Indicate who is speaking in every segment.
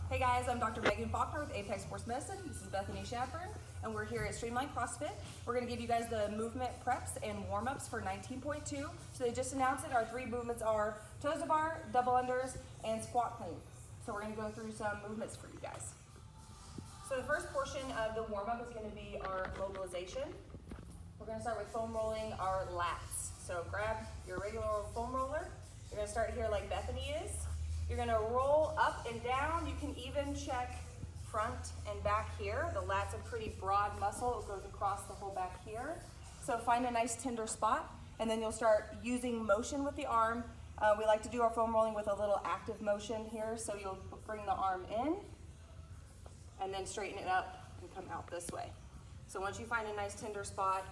Speaker 1: Hey guys, I'm Dr. Megan Faulkner with Apex Sports Medicine. This is Bethany Shaffer, and we're here at Streamline CrossFit. We're going to give you guys the movement preps and warm-ups for 19.2. So they just announced it. Our three movements are toes to bar, double unders, and squat clean. So we're going to go through some movements for you guys. So the first portion of the warm-up is going to be our mobilization. We're going to start with foam rolling our lats. So grab your regular foam roller. You're going to start here like Bethany is. You're going to roll up and down. You can even check front and back here. The lat's a pretty broad muscle. It goes across the whole back here. So find a nice tender spot, and then you'll start using motion with the arm. We like to do our foam rolling with a little active motion here. So you'll bring the arm in and then straighten it up and come out this way. So once you find a nice tender spot,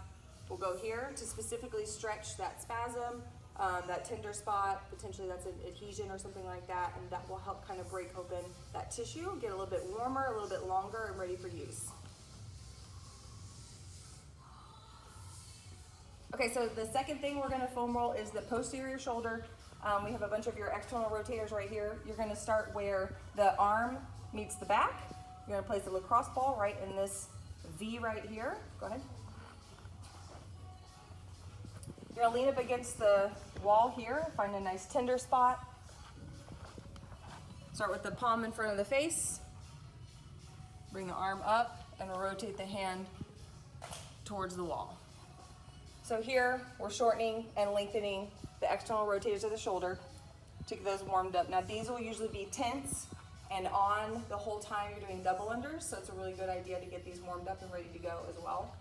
Speaker 1: we'll go here to specifically stretch that spasm. That tender spot, potentially that's an adhesion or something like that, and that will help kind of break open that tissue, get a little bit warmer, a little bit longer, and ready for use. Okay, so the second thing we're going to foam roll is the posterior shoulder. We have a bunch of your external rotators right here. You're going to start where the arm meets the back. You're going to place a lacrosse ball right in this V right here. Go ahead. You're going to lean up against the wall here, find a nice tender spot. Start with the palm in front of the face. Bring the arm up and rotate the hand towards the wall. So here, we're shortening and lengthening the external rotators of the shoulder to get those warmed up. Now these will usually be tense and on the whole time you're doing double unders, so it's a really good idea to get these warmed up and ready to go as well.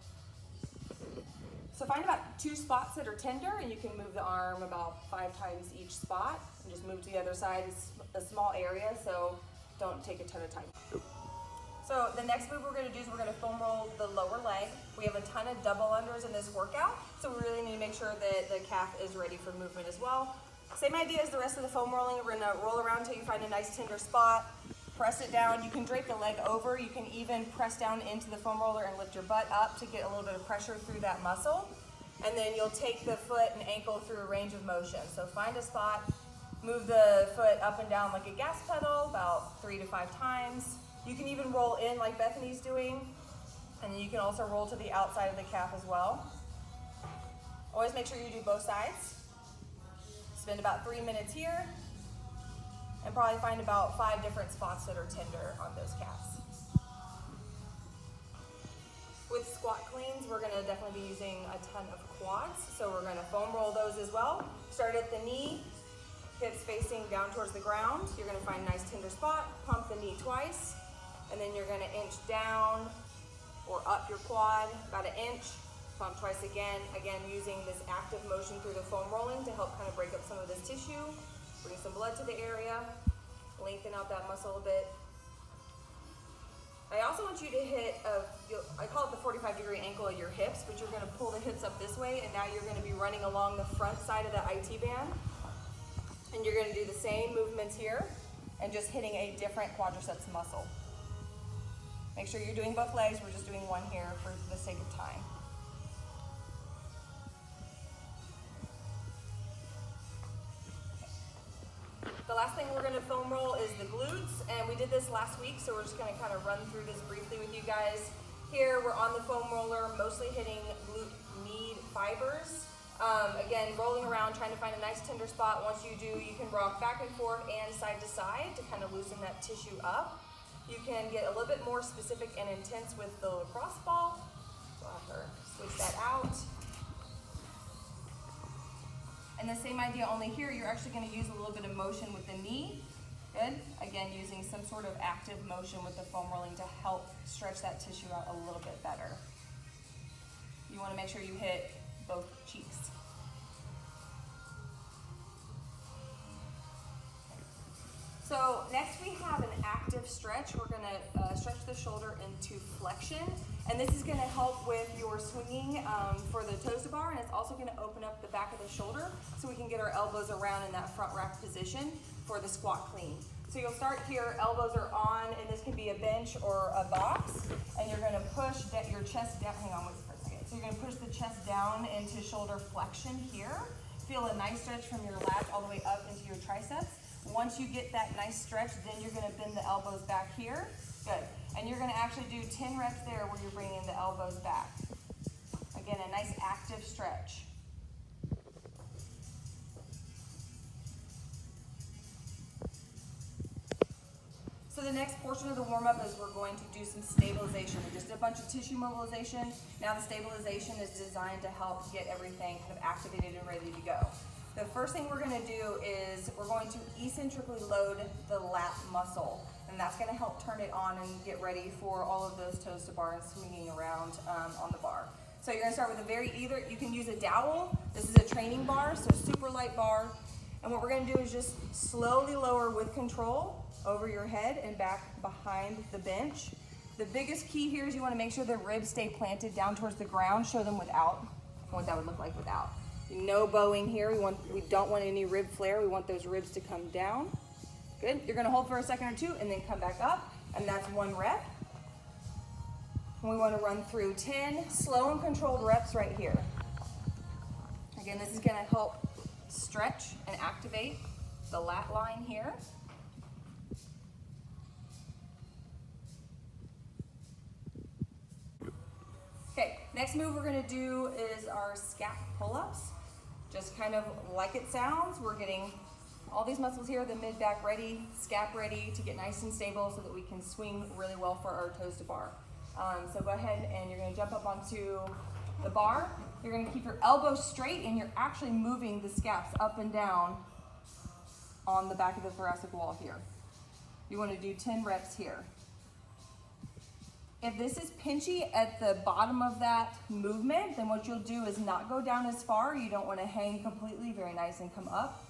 Speaker 1: So find about 2 spots that are tender, and you can move the arm about 5 times each spot, and just move to the other side. It's a small area, so don't take a ton of time. So the next move we're going to do is we're going to foam roll the lower leg. We have a ton of double unders in this workout, so we really need to make sure that the calf is ready for movement as well. Same idea as the rest of the foam rolling. We're going to roll around until you find a nice tender spot. Press it down. You can drape the leg over. You can even press down into the foam roller and lift your butt up to get a little bit of pressure through that muscle. And then you'll take the foot and ankle through a range of motion. So find a spot, move the foot up and down like a gas pedal about 3 to 5 times. You can even roll in like Bethany's doing, and then you can also roll to the outside of the calf as well. Always make sure you do both sides. Spend about 3 minutes here, and probably find about 5 different spots that are tender on those calves. With squat cleans, we're going to definitely be using a ton of quads, so we're going to foam roll those as well. Start at the knee, hips facing down towards the ground. You're going to find a nice tender spot, pump the knee twice, and then you're going to inch down or up your quad about 1 inch, pump twice again using this active motion through the foam rolling to help kind of break up some of this tissue. Bring some blood to the area, lengthen out that muscle a bit. I also want you to hit, I call it the 45-degree ankle of your hips, but you're going to pull the hips up this way, and now you're going to be running along the front side of the IT band. And you're going to do the same movements here, and just hitting a different quadriceps muscle. Make sure you're doing both legs. We're just doing one here for the sake of time. The last thing we're going to foam roll is the glutes, and we did this last week, so we're just going to kind of run through this briefly with you guys. Here we're on the foam roller, mostly hitting glute med fibers. Again, rolling around, trying to find a nice tender spot. Once you do, you can rock back and forth and side to side to kind of loosen that tissue up. You can get a little bit more specific and intense with the lacrosse ball. So I'll have to switch that out. And the same idea, only here you're actually going to use a little bit of motion with the knee. Good. Again, using some sort of active motion with the foam rolling to help stretch that tissue out a little bit better. You want to make sure you hit both cheeks. So next we have an active stretch. We're going to stretch the shoulder into flexion, and this is going to help with your swinging for the toes to bar, and it's also going to open up the back of the shoulder so we can get our elbows around in that front rack position for the squat clean. So you'll start here, elbows are on, and this can be a bench or a box, and you're going to push your chest down. Hang on for a second. So you're going to push the chest down into shoulder flexion here. Feel a nice stretch from your lats all the way up into your triceps. Once you get that nice stretch, then you're gonna bend the elbows back here. Good. And you're gonna actually do 10 reps there where you're bringing the elbows back. Again, a nice active stretch. So the next portion of the warm-up is we're going to do some stabilization. We just did a bunch of tissue mobilization. Now the stabilization is designed to help get everything kind of activated and ready to go. The first thing we're going to do is we're going to eccentrically load the lat muscle, and that's going to help turn it on and get ready for all of those toes to bar and swinging around on the bar. So you're going to start with you can use a dowel. This is a training bar, so super light bar. And what we're going to do is just slowly lower with control over your head and back behind the bench. The biggest key here is you want to make sure the ribs stay planted down towards the ground. Show them without, what that would look like without. No bowing here. We don't want any rib flare. We want those ribs to come down. Good. You're going to hold for a second or two and then come back up, and that's 1 rep. And we want to run through 10 slow and controlled reps right here. Again, this is going to help stretch and activate the lat line here. Okay, next move we're going to do is our scap pull-ups. Just kind of like it sounds, we're getting all these muscles here, the mid-back ready, scap ready to get nice and stable so that we can swing really well for our toes to bar. So go ahead and you're going to jump up onto the bar. You're going to keep your elbows straight and you're actually moving the scaps up and down on the back of the thoracic wall here. You want to do 10 reps here. If this is pinchy at the bottom of that movement, then what you'll do is not go down as far. You don't want to hang completely, very nice, and come up.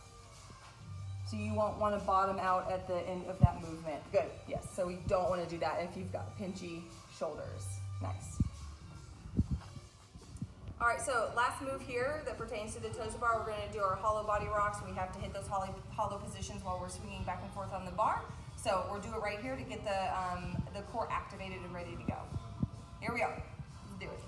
Speaker 1: So you won't want to bottom out at the end of that movement. Good, yes, so we don't want to do that if you've got pinchy shoulders. Nice. All right, so last move here that pertains to the toes to bar, we're going to do our hollow body rocks. We have to hit those hollow positions while we're swinging back and forth on the bar. So we'll do it right here to get the core activated and ready to go. Here we are. Let's do it.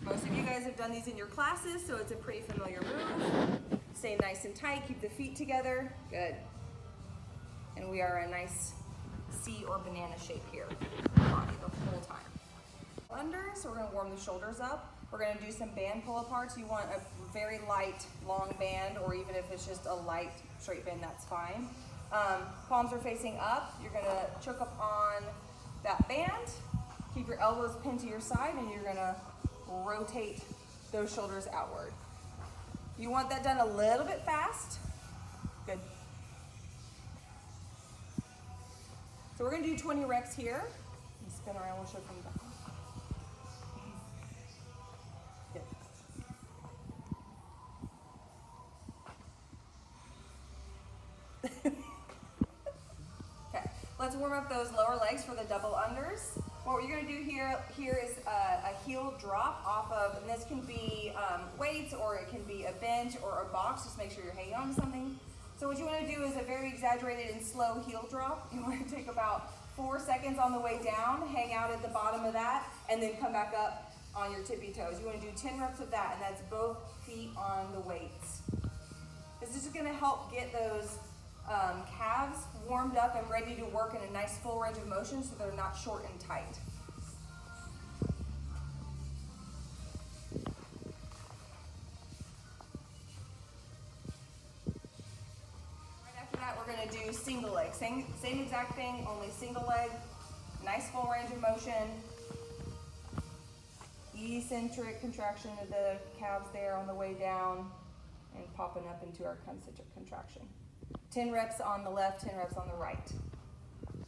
Speaker 1: Most of you guys have done these in your classes, so it's a pretty familiar move. Stay nice and tight. Keep the feet together. Good. And we are a nice C or banana shape here. Body the whole time. Under, so we're going to warm the shoulders up. We're going to do some band pull aparts. You want a very light, long band, or even if it's just a light straight band, that's fine. Palms are facing up. You're going to choke up on that band. Keep your elbows pinned to your side, and you're going to rotate those shoulders outward. You want that done a little bit fast. Good. So we're going to do 20 reps here. Spin around, we'll show from the back. Let's warm up those lower legs for the double unders. What you're going to do here is a heel drop off of, and this can be weights, or it can be a bench or a box. Just make sure you're hanging on to something. So what you want to do is a very exaggerated and slow heel drop. You want to take about 4 seconds on the way down, hang out at the bottom of that, and then come back up on your tippy toes. You want to do 10 reps of that, and that's both feet on the weights. This is just going to help get those calves warmed up and ready to work in a nice full range of motion so they're not short and tight. Right after that, we're going to do single leg. Same exact thing, only single leg. Nice full range of motion. Eccentric contraction of the calves there on the way down and popping up into our concentric contraction. 10 reps on the left, 10 reps on the right.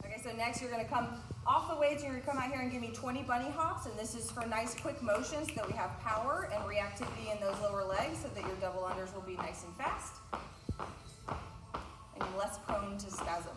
Speaker 1: Okay, so next you're going to come off the weights. You're going to come out here and give me 20 bunny hops, and this is for nice quick motions so that we have power and reactivity in those lower legs so that your double unders will be nice and fast and less prone to spasm.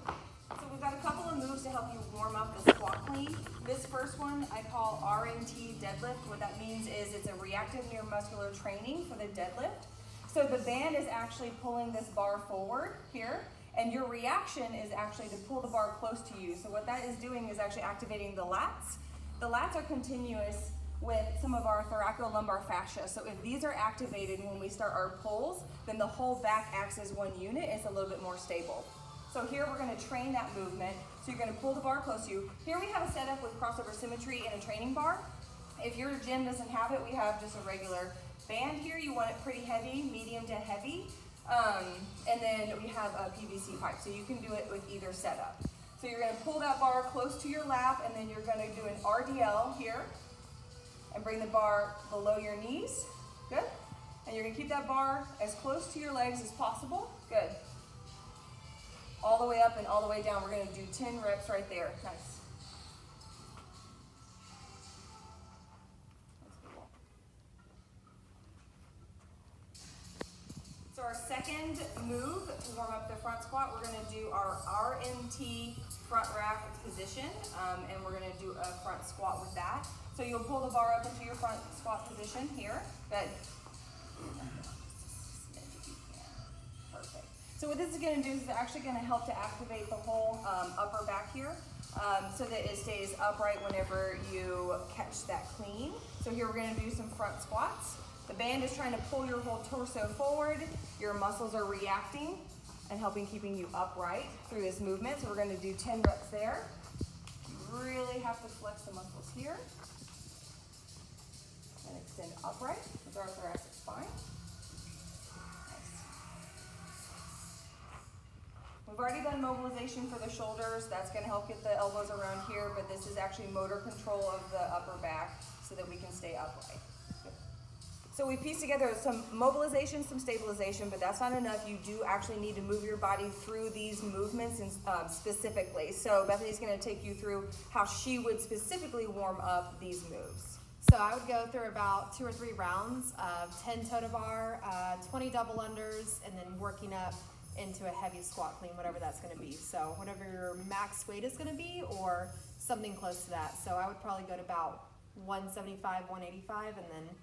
Speaker 1: So we've got a couple of moves to help you warm up the squat clean. This first one I call RNT deadlift. What that means is it's a reactive neuromuscular training for the deadlift. So the band is actually pulling this bar forward here, and your reaction is actually to pull the bar close to you. So what that is doing is actually activating the lats. The lats are continuous with some of our thoracolumbar fascia. So if these are activated when we start our pulls, then the whole back acts as one unit. It's a little bit more stable. So here we're going to train that movement. So you're going to pull the bar close to you. Here we have a setup with crossover symmetry and a training bar. If your gym doesn't have it, we have just a regular band here. You want it pretty heavy, medium to heavy. And then we have a PVC pipe. So you can do it with either setup. So you're going to pull that bar close to your lap, and then you're going to do an RDL here. And bring the bar below your knees. Good. And you're going to keep that bar as close to your legs as possible. Good. All the way up and all the way down. We're going to do 10 reps right there. Nice. So our second move to warm up the front squat, we're going to do our RMT front rack position, and we're going to do a front squat with that. So you'll pull the bar up into your front squat position here. Good. Perfect. So what this is going to do is it's actually going to help to activate the whole upper back here, so that it stays upright whenever you catch that clean. So here we're going to do some front squats. The band is trying to pull your whole torso forward. Your muscles are reacting and keeping you upright through this movement. So we're going to do 10 reps there. You really have to flex the muscles here and extend upright with our thoracic spine. We've already done mobilization for the shoulders. That's going to help get the elbows around here, but this is actually motor control of the upper back so that we can stay upright. Good. So we pieced together some mobilization, some stabilization, but that's not enough. You do actually need to move your body through these movements and, specifically. So Bethany's going to take you through how she would specifically warm up these moves.
Speaker 2: So I would go through about 2 or 3 rounds of 10 toe to bar, 20 double unders, and then working up into a heavy squat clean, whatever that's going to be. So whatever your max weight is going to be, or something close to that. So I would probably go to about 175, 185, and then